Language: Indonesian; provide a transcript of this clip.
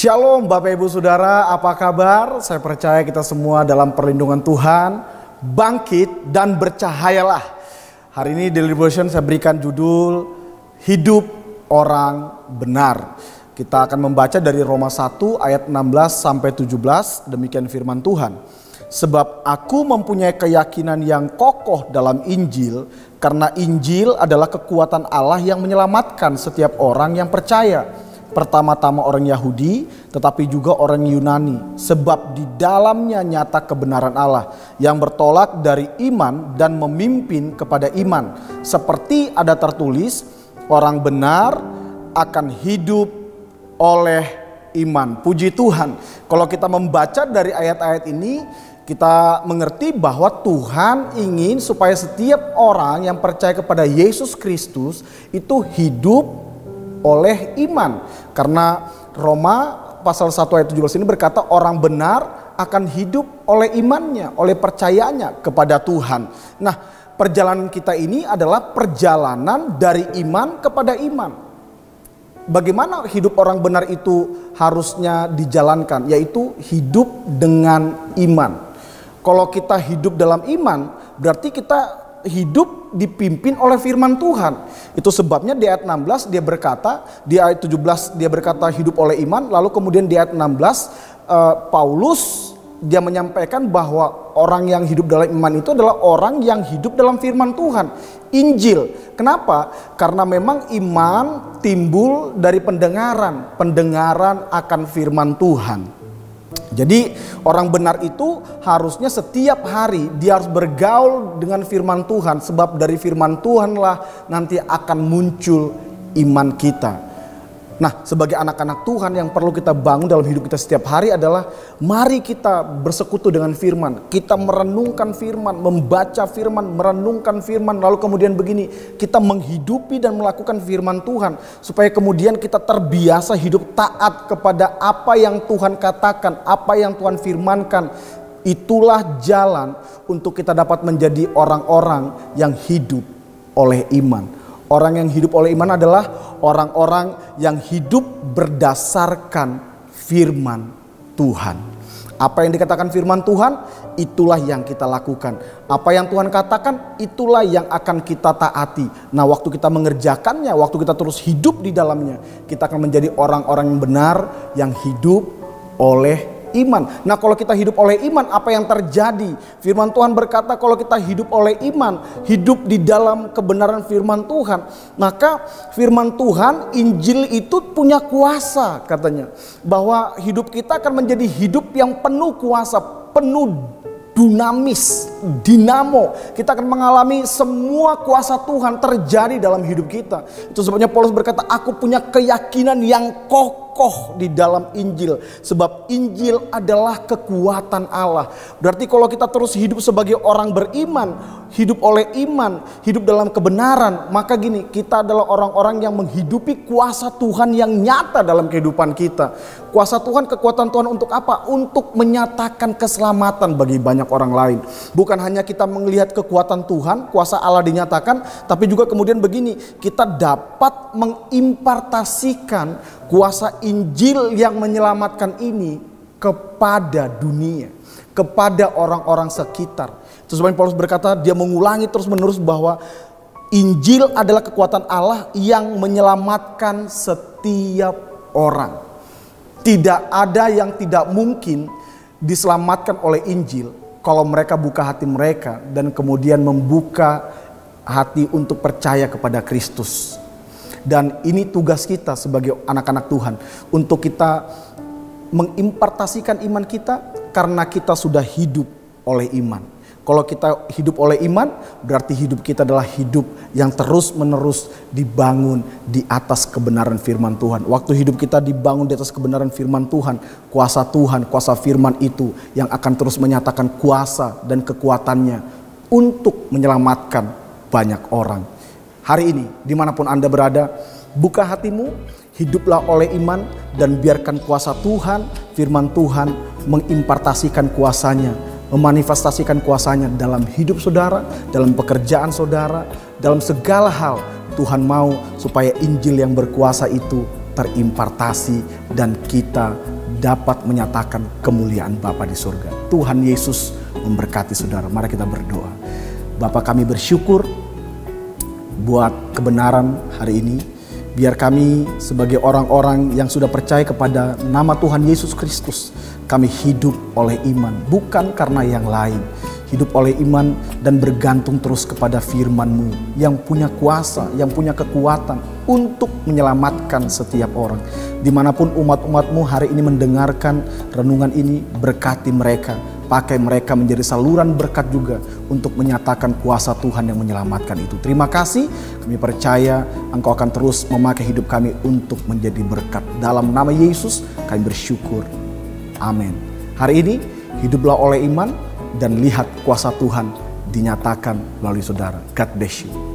Shalom Bapak Ibu Saudara, apa kabar? Saya percaya kita semua dalam perlindungan Tuhan, bangkit dan bercahayalah. Hari ini Daily Devotion saya berikan judul Hidup Orang Benar. Kita akan membaca dari Roma 1 ayat 16 sampai 17, demikian firman Tuhan. Sebab aku mempunyai keyakinan yang kokoh dalam Injil, karena Injil adalah kekuatan Allah yang menyelamatkan setiap orang yang percaya. Pertama-tama orang Yahudi, tetapi juga orang Yunani. Sebab di dalamnya nyata kebenaran Allah yang bertolak dari iman dan memimpin kepada iman. Seperti ada tertulis, orang benar akan hidup oleh iman. Puji Tuhan. Kalau kita membaca dari ayat-ayat ini, kita mengerti bahwa Tuhan ingin supaya setiap orang yang percaya kepada Yesus Kristus itu hidup oleh iman. Karena Roma pasal 1 ayat 17 ini berkata orang benar akan hidup oleh imannya, oleh percayanya kepada Tuhan. Nah, perjalanan kita ini adalah perjalanan dari iman kepada iman. Bagaimana hidup orang benar itu harusnya dijalankan, yaitu hidup dengan iman. Kalau kita hidup dalam iman, berarti kita hidup dipimpin oleh firman Tuhan. Itu sebabnya di ayat 16 dia berkata, di ayat 17 dia berkata hidup oleh iman. Lalu kemudian di ayat 16 Paulus dia menyampaikan bahwa orang yang hidup dalam iman itu adalah orang yang hidup dalam firman Tuhan, Injil. Kenapa? Karena memang iman timbul dari pendengaran, pendengaran akan firman Tuhan. Jadi orang benar itu harusnya setiap hari dia harus bergaul dengan firman Tuhan. Sebab dari firman Tuhanlah nanti akan muncul iman kita. Nah, sebagai anak-anak Tuhan yang perlu kita bangun dalam hidup kita setiap hari adalah mari kita bersekutu dengan firman. Kita merenungkan firman, membaca firman, merenungkan firman. Lalu kemudian begini, kita menghidupi dan melakukan firman Tuhan. Supaya kemudian kita terbiasa hidup taat kepada apa yang Tuhan katakan, apa yang Tuhan firmankan. Itulah jalan untuk kita dapat menjadi orang-orang yang hidup oleh iman. Orang yang hidup oleh iman adalah orang-orang yang hidup berdasarkan firman Tuhan. Apa yang dikatakan firman Tuhan, itulah yang kita lakukan. Apa yang Tuhan katakan, itulah yang akan kita taati. Nah, waktu kita mengerjakannya, waktu kita terus hidup di dalamnya, kita akan menjadi orang-orang yang benar, yang hidup oleh iman. Nah, kalau kita hidup oleh iman, apa yang terjadi? Firman Tuhan berkata kalau kita hidup oleh iman, hidup di dalam kebenaran firman Tuhan, maka firman Tuhan, Injil itu punya kuasa katanya. Bahwa hidup kita akan menjadi hidup yang penuh kuasa, penuh dinamis, dinamo. Kita akan mengalami semua kuasa Tuhan terjadi dalam hidup kita. Itu sebabnya Paulus berkata, aku punya keyakinan yang kokoh di dalam Injil. Sebab Injil adalah kekuatan Allah. Berarti kalau kita terus hidup sebagai orang beriman, hidup oleh iman, hidup dalam kebenaran, maka gini, kita adalah orang-orang yang menghidupi kuasa Tuhan yang nyata dalam kehidupan kita. Kuasa Tuhan, kekuatan Tuhan untuk apa? Untuk menyatakan keselamatan bagi banyak orang lain. Bukan hanya kita melihat kekuatan Tuhan, kuasa Allah dinyatakan, tapi juga kemudian begini, kita dapat mengimpartasikan kuasa Injil yang menyelamatkan ini kepada dunia, kepada orang-orang sekitar. Itu sebabnya Paulus berkata, dia mengulangi terus-menerus bahwa Injil adalah kekuatan Allah yang menyelamatkan setiap orang. Tidak ada yang tidak mungkin diselamatkan oleh Injil kalau mereka buka hati mereka dan kemudian membuka hati untuk percaya kepada Kristus. Dan ini tugas kita sebagai anak-anak Tuhan, untuk kita mengimpartasikan iman kita karena kita sudah hidup oleh iman. Kalau kita hidup oleh iman, berarti hidup kita adalah hidup yang terus-menerus dibangun di atas kebenaran firman Tuhan. Waktu hidup kita dibangun di atas kebenaran firman Tuhan, kuasa firman itu yang akan terus menyatakan kuasa dan kekuatannya untuk menyelamatkan banyak orang. Hari ini, dimanapun Anda berada, buka hatimu, hiduplah oleh iman, dan biarkan kuasa Tuhan, firman Tuhan mengimpartasikan kuasanya, memanifestasikan kuasanya dalam hidup saudara, dalam pekerjaan saudara, dalam segala hal. Tuhan mau supaya Injil yang berkuasa itu terimpartasi dan kita dapat menyatakan kemuliaan Bapa di surga. Tuhan Yesus memberkati saudara. Mari kita berdoa. Bapa, kami bersyukur buat kebenaran hari ini. Biar kami sebagai orang-orang yang sudah percaya kepada nama Tuhan Yesus Kristus, kami hidup oleh iman, bukan karena yang lain. Hidup oleh iman dan bergantung terus kepada firman-Mu yang punya kuasa, yang punya kekuatan untuk menyelamatkan setiap orang. Dimanapun umat-umat-Mu hari ini mendengarkan renungan ini, berkati mereka. Pakai mereka menjadi saluran berkat juga untuk menyatakan kuasa Tuhan yang menyelamatkan itu. Terima kasih, kami percaya Engkau akan terus memakai hidup kami untuk menjadi berkat. Dalam nama Yesus kami bersyukur. Amin. Hari ini hiduplah oleh iman dan lihat kuasa Tuhan dinyatakan melalui saudara. God bless you.